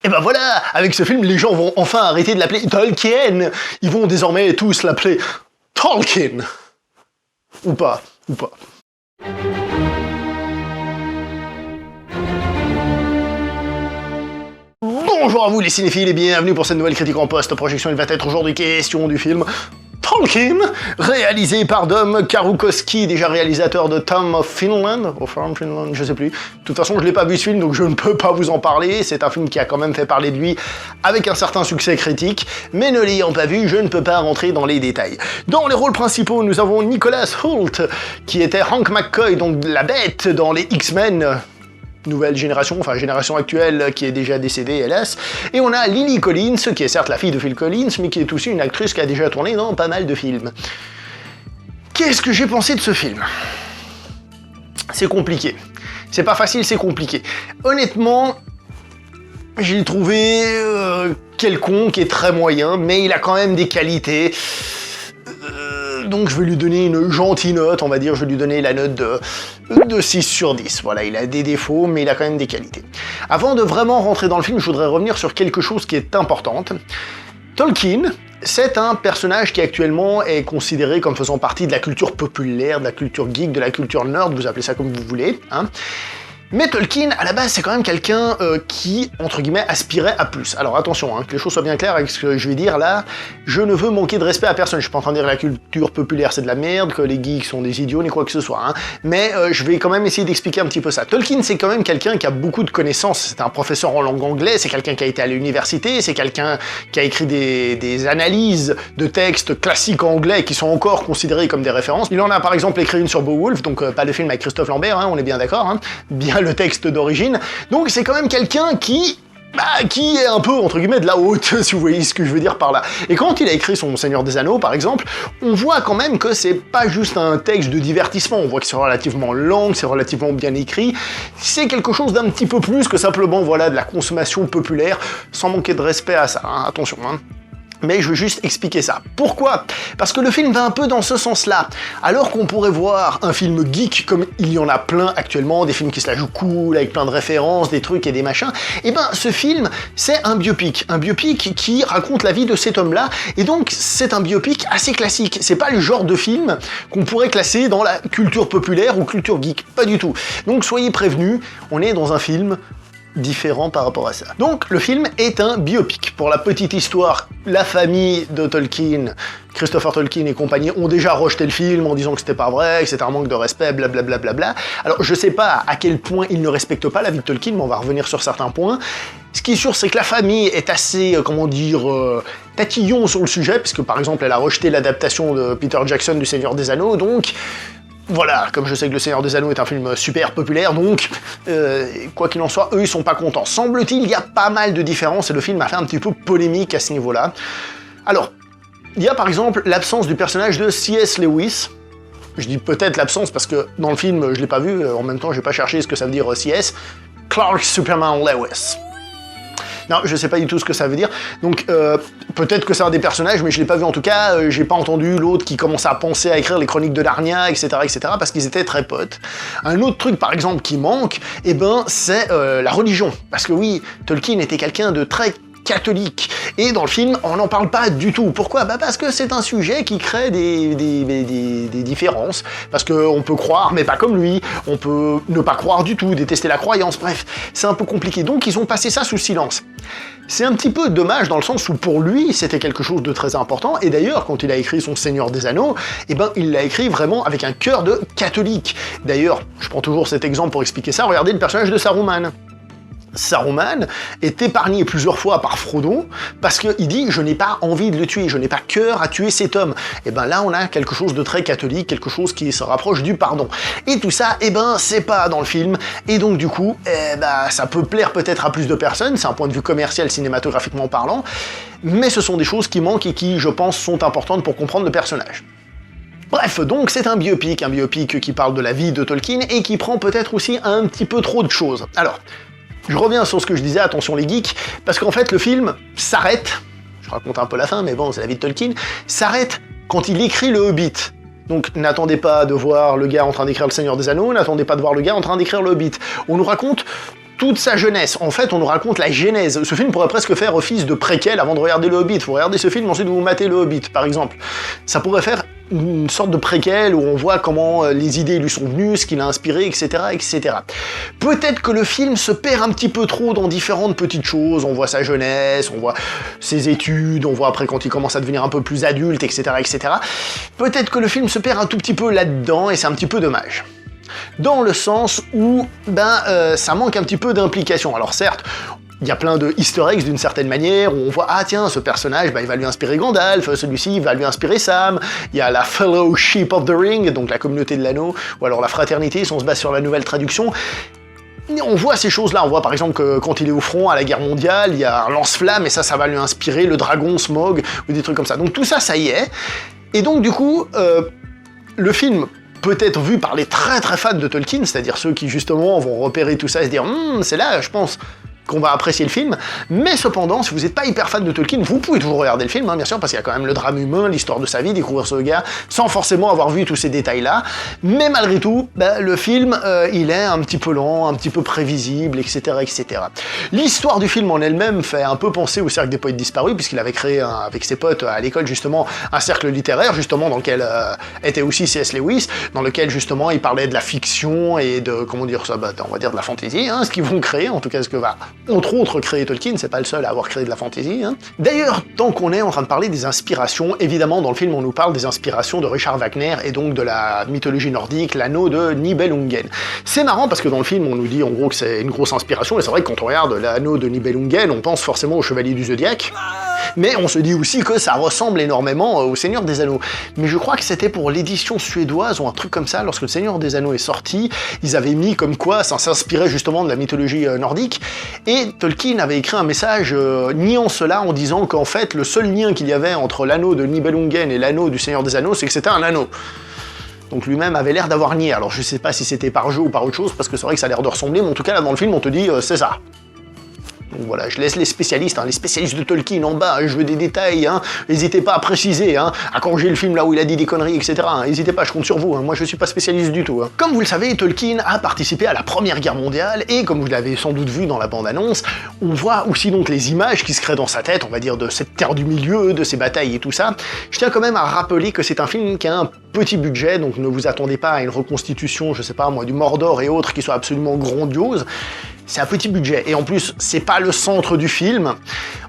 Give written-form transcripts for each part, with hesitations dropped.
Et ben voilà, avec ce film, les gens vont enfin arrêter de l'appeler Tolkien. Ils vont désormais tous l'appeler Tolkien. Ou pas. Bonjour à vous les cinéphiles et bienvenue pour cette nouvelle critique en post-projection. Il va être aujourd'hui question du film Tolkien, réalisé par Dom Karukowski, déjà réalisateur de Tom of Finland, je sais plus. De toute façon, je l'ai pas vu ce film, donc je ne peux pas vous en parler. C'est un film qui a quand même fait parler de lui avec un certain succès critique, mais ne l'ayant pas vu, je ne peux pas rentrer dans les détails. Dans les rôles principaux, nous avons Nicholas Hoult, qui était Hank McCoy, donc la bête dans les X-Men, nouvelle génération, enfin génération actuelle qui est déjà décédée hélas, et on a Lily Collins, qui est certes la fille de Phil Collins, mais qui est aussi une actrice qui a déjà tourné dans pas mal de films. Qu'est-ce que j'ai pensé de ce film? C'est compliqué. C'est pas facile, c'est compliqué. Honnêtement, j'ai trouvé quelconque et très moyen, mais il a quand même des qualités. Donc je vais lui donner une gentille note, on va dire, je vais lui donner la note de 6 sur 10. Voilà, il a des défauts, mais il a quand même des qualités. Avant de vraiment rentrer dans le film, je voudrais revenir sur quelque chose qui est important. Tolkien, c'est un personnage qui actuellement est considéré comme faisant partie de la culture populaire, de la culture geek, de la culture nerd, vous appelez ça comme vous voulez, hein. Mais Tolkien, à la base, c'est quand même quelqu'un qui, entre guillemets, aspirait à plus. Alors attention, hein, que les choses soient bien claires avec ce que je vais dire là, je ne veux manquer de respect à personne. Je suis pas en train de dire que la culture populaire c'est de la merde, que les geeks sont des idiots, ni quoi que ce soit, hein. Mais je vais quand même essayer d'expliquer un petit peu ça. Tolkien, c'est quand même quelqu'un qui a beaucoup de connaissances. C'est un professeur en langue anglaise, c'est quelqu'un qui a été à l'université, c'est quelqu'un qui a écrit des analyses de textes classiques anglais qui sont encore considérés comme des références. Il en a par exemple écrit une sur Beowulf, donc pas le film avec Christophe Lambert, hein, on est bien d'accord, hein, bien le texte d'origine, donc c'est quand même quelqu'un qui est un peu, entre guillemets, de la haute, si vous voyez ce que je veux dire par là. Et quand il a écrit son Seigneur des Anneaux, par exemple, on voit quand même que c'est pas juste un texte de divertissement, on voit que c'est relativement long, que c'est relativement bien écrit, c'est quelque chose d'un petit peu plus que simplement, voilà, de la consommation populaire, sans manquer de respect à ça, hein, attention, hein. Mais je veux juste expliquer ça. Pourquoi? Parce que le film va un peu dans ce sens-là. Alors qu'on pourrait voir un film geek, comme il y en a plein actuellement, des films qui se la jouent cool, avec plein de références, des trucs et des machins, et ben ce film, c'est un biopic qui raconte la vie de cet homme-là, et donc c'est un biopic assez classique. C'est pas le genre de film qu'on pourrait classer dans la culture populaire ou culture geek, pas du tout. Donc soyez prévenus, on est dans un film différent par rapport à ça. Donc le film est un biopic. Pour la petite histoire, la famille de Tolkien, Christopher Tolkien et compagnie, ont déjà rejeté le film en disant que c'était pas vrai, que c'était un manque de respect, blablabla. Alors je sais pas à quel point ils ne respectent pas la vie de Tolkien, mais on va revenir sur certains points. Ce qui est sûr, c'est que la famille est assez, comment dire, tatillon sur le sujet, puisque par exemple elle a rejeté l'adaptation de Peter Jackson du Seigneur des Anneaux, donc voilà, comme je sais que Le Seigneur des Anneaux est un film super populaire, donc, quoi qu'il en soit, eux, ils sont pas contents. Semble-t-il, il y a pas mal de différences, et le film a fait un petit peu polémique à ce niveau-là. Alors, il y a par exemple l'absence du personnage de C.S. Lewis. Je dis peut-être l'absence parce que dans le film, je l'ai pas vu, en même temps, j'ai pas cherché ce que ça veut dire C.S. Clark Superman Lewis. Non, je sais pas du tout ce que ça veut dire, donc peut-être que c'est un des personnages, mais je l'ai pas vu en tout cas, j'ai pas entendu l'autre qui commençait à penser à écrire les chroniques de Narnia, etc., parce qu'ils étaient très potes. Un autre truc, par exemple, qui manque, eh ben, c'est la religion. Parce que oui, Tolkien était quelqu'un de très catholique, et dans le film, on n'en parle pas du tout. Pourquoi? Bah parce que c'est un sujet qui crée des différences, parce qu'on peut croire, mais pas comme lui, on peut ne pas croire du tout, détester la croyance, bref, c'est un peu compliqué, donc ils ont passé ça sous silence. C'est un petit peu dommage dans le sens où pour lui, c'était quelque chose de très important, et d'ailleurs, quand il a écrit son Seigneur des Anneaux, eh ben, il l'a écrit vraiment avec un cœur de catholique. D'ailleurs, je prends toujours cet exemple pour expliquer ça, regardez le personnage de Saruman. Saruman est épargné plusieurs fois par Frodo parce qu'il dit « je n'ai pas envie de le tuer, je n'ai pas cœur à tuer cet homme ». Et ben là on a quelque chose de très catholique, quelque chose qui se rapproche du pardon. Et tout ça, et ben c'est pas dans le film, et donc du coup, ça peut plaire peut-être à plus de personnes, c'est un point de vue commercial cinématographiquement parlant, mais ce sont des choses qui manquent et qui, je pense, sont importantes pour comprendre le personnage. Bref, donc c'est un biopic qui parle de la vie de Tolkien et qui prend peut-être aussi un petit peu trop de choses. Alors, je reviens sur ce que je disais, attention les geeks, parce qu'en fait le film s'arrête, je raconte un peu la fin, mais bon, c'est la vie de Tolkien, s'arrête quand il écrit le Hobbit. Donc n'attendez pas de voir le gars en train d'écrire le Seigneur des Anneaux, n'attendez pas de voir le gars en train d'écrire le Hobbit. On nous raconte toute sa jeunesse. En fait, on nous raconte la genèse. Ce film pourrait presque faire office de préquel avant de regarder le Hobbit. Vous regardez ce film, ensuite vous matez le Hobbit, par exemple. Ça pourrait faire une sorte de préquel où on voit comment les idées lui sont venues, ce qu'il a inspiré, etc., etc. Peut-être que le film se perd un petit peu trop dans différentes petites choses. On voit sa jeunesse, on voit ses études, on voit après quand il commence à devenir un peu plus adulte, etc., etc. Peut-être que le film se perd un tout petit peu là-dedans et c'est un petit peu dommage. Dans le sens où, ça manque un petit peu d'implication. Alors certes, il y a plein de easter eggs d'une certaine manière, où on voit, ah tiens, ce personnage, il va lui inspirer Gandalf, celui-ci, il va lui inspirer Sam, il y a la Fellowship of the Ring, donc la communauté de l'anneau, ou alors la fraternité, si on se base sur la nouvelle traduction. On voit ces choses-là, on voit par exemple que quand il est au front à la guerre mondiale, il y a un lance-flamme, et ça va lui inspirer le dragon Smaug, ou des trucs comme ça. Donc tout ça, ça y est. Et donc du coup, le film peut être vu par les très très fans de Tolkien, c'est-à-dire ceux qui justement vont repérer tout ça et se dire « c'est là, je pense ». Qu'on va apprécier le film, mais cependant, si vous n'êtes pas hyper fan de Tolkien, vous pouvez toujours regarder le film, bien sûr, parce qu'il y a quand même le drame humain, l'histoire de sa vie, découvrir ce gars, sans forcément avoir vu tous ces détails-là, mais malgré tout, le film, il est un petit peu lent, un petit peu prévisible, etc., etc. L'histoire du film en elle-même fait un peu penser au Cercle des Poètes Disparus, puisqu'il avait créé, avec ses potes à l'école, justement, un cercle littéraire, justement, dans lequel était aussi C.S. Lewis, dans lequel, justement, il parlait de la fiction et de, comment dire ça, on va dire de la fantaisie, ce qu'ils vont créer, en tout cas, ce que va entre autres créé Tolkien, c'est pas le seul à avoir créé de la fantasy. D'ailleurs, tant qu'on est en train de parler des inspirations, évidemment dans le film on nous parle des inspirations de Richard Wagner et donc de la mythologie nordique, l'anneau de Nibelungen. C'est marrant parce que dans le film on nous dit en gros que c'est une grosse inspiration, et c'est vrai que quand on regarde l'anneau de Nibelungen, on pense forcément au Chevalier du Zodiaque, mais on se dit aussi que ça ressemble énormément au Seigneur des Anneaux. Mais je crois que c'était pour l'édition suédoise ou un truc comme ça, lorsque le Seigneur des Anneaux est sorti, ils avaient mis comme quoi ça s'inspirait justement de la mythologie nordique, et Tolkien avait écrit un message niant cela en disant qu'en fait le seul lien qu'il y avait entre l'anneau de Nibelungen et l'anneau du Seigneur des Anneaux, c'est que c'était un anneau. Donc lui-même avait l'air d'avoir nié, alors je sais pas si c'était par jeu ou par autre chose, parce que c'est vrai que ça a l'air de ressembler, mais en tout cas là dans le film on te dit c'est ça. Donc voilà, je laisse les spécialistes de Tolkien en bas, je veux des détails, n'hésitez pas à préciser, à corriger le film là où il a dit des conneries, etc. N'hésitez pas, je compte sur vous, moi je suis pas spécialiste du tout. Comme vous le savez, Tolkien a participé à la Première Guerre mondiale, et comme vous l'avez sans doute vu dans la bande-annonce, on voit aussi donc les images qui se créent dans sa tête, on va dire de cette terre du milieu, de ces batailles et tout ça. Je tiens quand même à rappeler que c'est un film qui a un petit budget, donc ne vous attendez pas à une reconstitution, je sais pas moi, du Mordor et autres qui soit absolument grandiose. C'est un petit budget, et en plus, c'est pas le centre du film.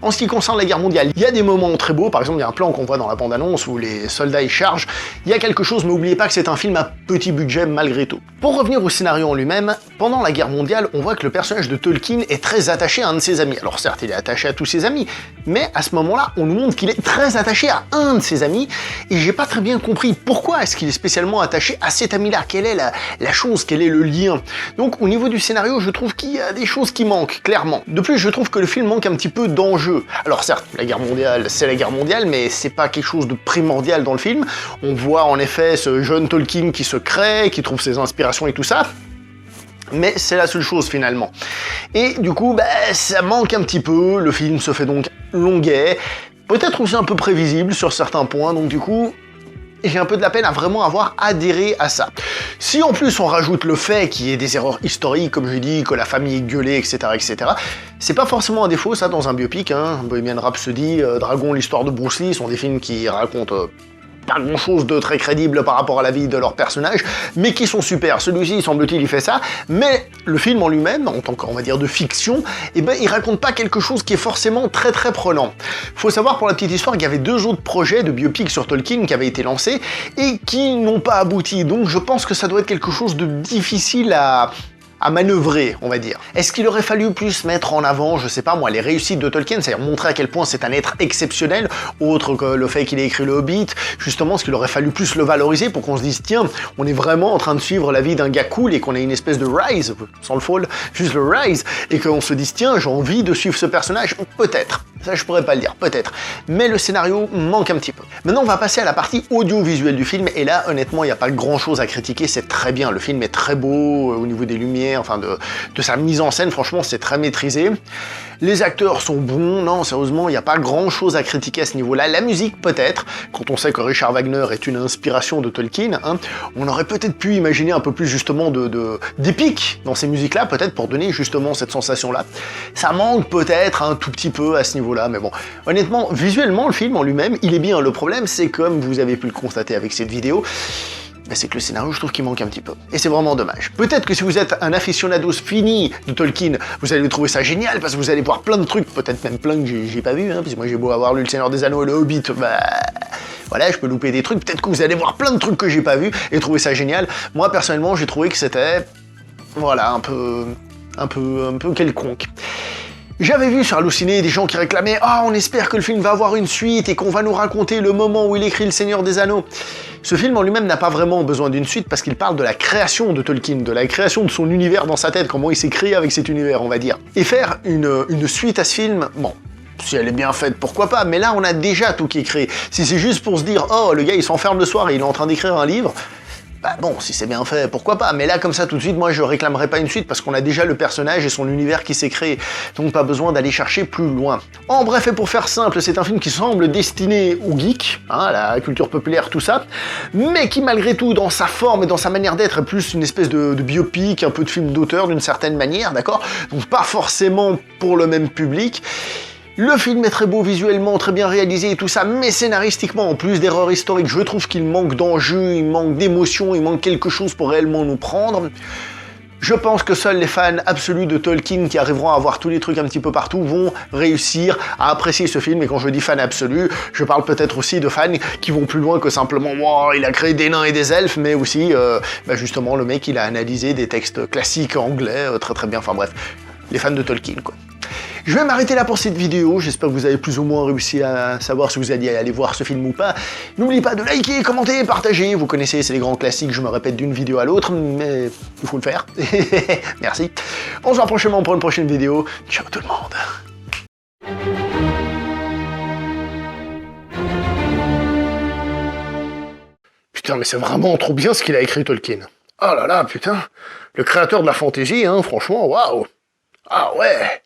En ce qui concerne la guerre mondiale, il y a des moments très beaux, par exemple, il y a un plan qu'on voit dans la bande-annonce où les soldats y chargent, il y a quelque chose, mais n'oubliez pas que c'est un film à petit budget malgré tout. Pour revenir au scénario en lui-même, pendant la guerre mondiale, on voit que le personnage de Tolkien est très attaché à un de ses amis. Alors certes, il est attaché à tous ses amis, mais à ce moment-là, on nous montre qu'il est très attaché à un de ses amis, et j'ai pas très bien compris pourquoi est-ce qu'il est spécialement attaché à cet ami-là, quelle est la chose, quel est le lien. Donc au niveau du scénario, je trouve qu'il y a des choses qui manquent, clairement. De plus, je trouve que le film manque un petit peu d'enjeu. Alors certes, la guerre mondiale, c'est la guerre mondiale, mais c'est pas quelque chose de primordial dans le film. On voit en effet ce jeune Tolkien qui se crée, qui trouve ses inspirations et tout ça, mais c'est la seule chose finalement. Et du coup, ça manque un petit peu, le film se fait donc longuet, peut-être aussi un peu prévisible sur certains points, donc du coup, j'ai un peu de la peine à vraiment avoir adhéré à ça. Si en plus on rajoute le fait qu'il y ait des erreurs historiques, comme je dis, que la famille est gueulée, etc., etc., c'est pas forcément un défaut, ça, dans un biopic, Bohemian Rhapsody, Dragon, l'histoire de Bruce Lee, sont des films qui racontent pas grand chose de très crédible par rapport à la vie de leurs personnages, mais qui sont super. Celui-ci, semble-t-il, il fait ça, mais le film en lui-même, en tant qu'on va dire de fiction, il raconte pas quelque chose qui est forcément très très prenant. Faut savoir pour la petite histoire qu'il y avait 2 autres projets de biopic sur Tolkien qui avaient été lancés et qui n'ont pas abouti, donc je pense que ça doit être quelque chose de difficile à manœuvrer, on va dire. Est-ce qu'il aurait fallu plus mettre en avant, je sais pas moi, les réussites de Tolkien, c'est-à-dire montrer à quel point c'est un être exceptionnel, autre que le fait qu'il ait écrit le Hobbit, justement, est-ce qu'il aurait fallu plus le valoriser pour qu'on se dise, tiens, on est vraiment en train de suivre la vie d'un gars cool et qu'on ait une espèce de rise, sans le fall, juste le rise, et qu'on se dise, tiens, j'ai envie de suivre ce personnage, peut-être. Ça, je pourrais pas le dire, peut-être. Mais le scénario manque un petit peu. Maintenant, on va passer à la partie audiovisuelle du film, et là, honnêtement, il n'y a pas grand-chose à critiquer, c'est très bien. Le film est très beau, au niveau des lumières, enfin de sa mise en scène, franchement, c'est très maîtrisé. Les acteurs sont bons, non, sérieusement, il n'y a pas grand-chose à critiquer à ce niveau-là. La musique, peut-être, quand on sait que Richard Wagner est une inspiration de Tolkien, hein, on aurait peut-être pu imaginer un peu plus justement d'épique dans ces musiques-là, peut-être pour donner justement cette sensation-là. Ça manque peut-être un tout petit peu à ce niveau-là, mais bon, honnêtement, visuellement, le film en lui-même, il est bien. Le problème, c'est comme vous avez pu le constater avec cette vidéo, c'est que le scénario, je trouve qu'il manque un petit peu. Et c'est vraiment dommage. Peut-être que si vous êtes un aficionados fini de Tolkien, vous allez trouver ça génial, parce que vous allez voir plein de trucs, peut-être même plein que j'ai pas vu, hein, parce que moi j'ai beau avoir lu Le Seigneur des Anneaux et Le Hobbit, bah... Voilà, je peux louper des trucs, peut-être que vous allez voir plein de trucs que j'ai pas vu et trouver ça génial. Moi, personnellement, j'ai trouvé que c'était... Voilà, un peu quelconque. J'avais vu sur Halluciné des gens qui réclamaient « Ah, on espère que le film va avoir une suite et qu'on va nous raconter le moment où il écrit Le Seigneur des Anneaux ». Ce film en lui-même n'a pas vraiment besoin d'une suite parce qu'il parle de la création de Tolkien, de la création de son univers dans sa tête, comment il s'est créé avec cet univers, on va dire. Et faire une suite à ce film, bon... Si elle est bien faite, pourquoi pas, mais là on a déjà tout qui est créé. Si c'est juste pour se dire « Oh, le gars il s'enferme le soir et il est en train d'écrire un livre », bah bon, si c'est bien fait, pourquoi pas, mais là comme ça tout de suite, moi je réclamerais pas une suite parce qu'on a déjà le personnage et son univers qui s'est créé, donc pas besoin d'aller chercher plus loin. En bref, et pour faire simple, c'est un film qui semble destiné aux geeks, hein, à la culture populaire, tout ça, mais qui malgré tout, dans sa forme et dans sa manière d'être, est plus une espèce de biopic, un peu de film d'auteur d'une certaine manière, d'accord? Donc pas forcément pour le même public. Le film est très beau visuellement, très bien réalisé et tout ça, mais scénaristiquement, en plus d'erreurs historiques, je trouve qu'il manque d'enjeu, il manque d'émotion, il manque quelque chose pour réellement nous prendre. Je pense que seuls les fans absolus de Tolkien qui arriveront à voir tous les trucs un petit peu partout vont réussir à apprécier ce film, et quand je dis fan absolu, je parle peut-être aussi de fans qui vont plus loin que simplement « Wow, il a créé des nains et des elfes », mais aussi, justement, le mec, il a analysé des textes classiques anglais, très très bien, enfin bref, les fans de Tolkien, quoi. Je vais m'arrêter là pour cette vidéo, j'espère que vous avez plus ou moins réussi à savoir si vous alliez aller voir ce film ou pas. N'oubliez pas de liker, commenter, partager, vous connaissez, c'est les grands classiques, je me répète d'une vidéo à l'autre, mais il faut le faire. Merci. On se voit prochainement pour une prochaine vidéo. Ciao tout le monde. Putain, mais c'est vraiment trop bien ce qu'il a écrit Tolkien. Oh là là, putain. Le créateur de la fantaisie, hein, franchement, waouh. Ah ouais.